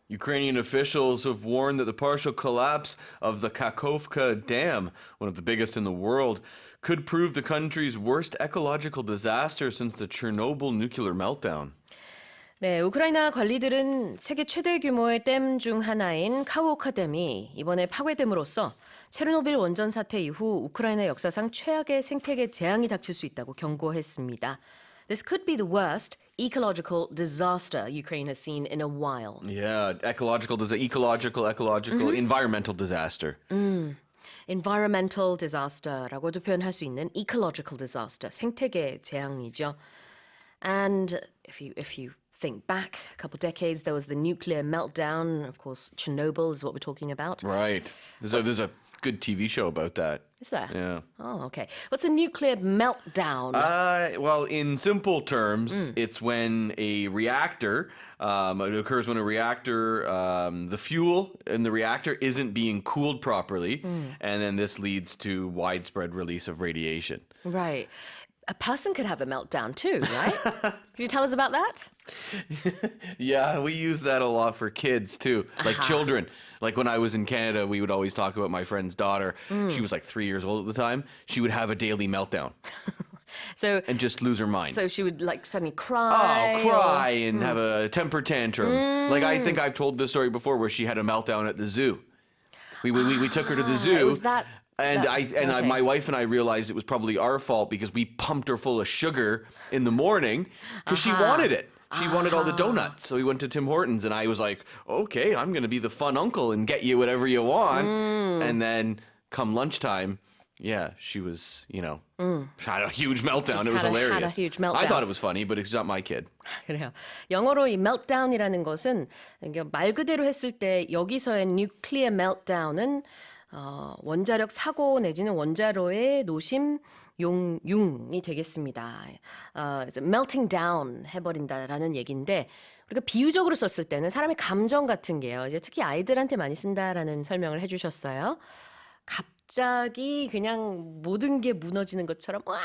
Ukrainian officials have warned that the partial collapse of the Kakhovka dam, one of the biggest in the world, could prove the country's worst ecological disaster since the Chernobyl nuclear meltdown. 네, 우크라이나 관리들은 세계 최대 규모의 댐 중 하나인 카호우카 댐이 이번에 파괴됨으로써 체르노빌 원전 사태 이후 우크라이나 역사상 최악의 생태계 재앙이 닥칠 수 있다고 경고했습니다. This could be the worst ecological disaster Ukraine has seen in a while. Yeah, ecological, environmental disaster. Environmental disaster라고도 표현할 수 있는 ecological disaster, 생태계 재앙이죠. And if you think back a couple decades, there was the nuclear meltdown. Of course, Chernobyl is what we're talking about. Right. There's a good TV show about that. Is there? Yeah. Oh, okay. What's a nuclear meltdown? Well, in simple terms, it's when a reactor, it occurs when a reactor, the fuel in the reactor isn't being cooled properly, and then this leads to widespread release of radiation. Right. A person could have a meltdown too, right? Could you tell us about that? Yeah, we use that a lot for kids too, like children. Like when I was in Canada, we would always talk about my friend's daughter. She was like 3 years old at the time. She would have a daily meltdown. And just lose her mind. So she would like suddenly cry. Oh, cry and have a temper tantrum. Like I think I've told this story before where she had a meltdown at the zoo. We took her to the zoo. It was that. My wife and I realized it was probably our fault because we pumped her full of sugar in the morning because she wanted it. She wanted all the donuts. So we went to Tim Hortons and I was like, okay, I'm going to be the fun uncle and get you whatever you want. And then come lunchtime, yeah, she was, had a huge meltdown. It was hilarious. Had a huge meltdown. I thought it was funny, but it's not my kid. 그래요. 영어로 이 meltdown이라는 것은 말 그대로 했을 때 여기서의 nuclear meltdown은 원자력 사고 내지는 원자로의 노심용융이 되겠습니다. melting down 해버린다라는 얘기인데 우리가 비유적으로 썼을 때는 사람의 감정 같은 게요. 이제 특히 아이들한테 많이 쓴다라는 설명을 해주셨어요. 갑자기 그냥 모든 게 무너지는 것처럼 와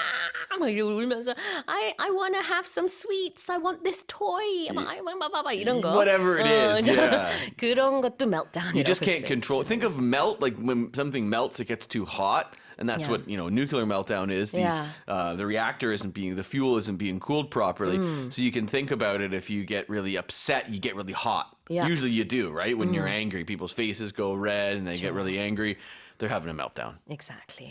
막 이러고 울면서 I want to have some sweets. I want this toy. 이런 거. Whatever it is, yeah. 그런 것도 meltdown이라고 You just can't 했어요. control. Think of melt, like when something melts, it gets too hot. And that's what, nuclear meltdown is. The reactor the fuel isn't being cooled properly. So you can think about it if you get really upset, you get really hot. Yeah. Usually you do, right? When you're angry, people's faces go red and they get really angry. They're having a meltdown. Exactly.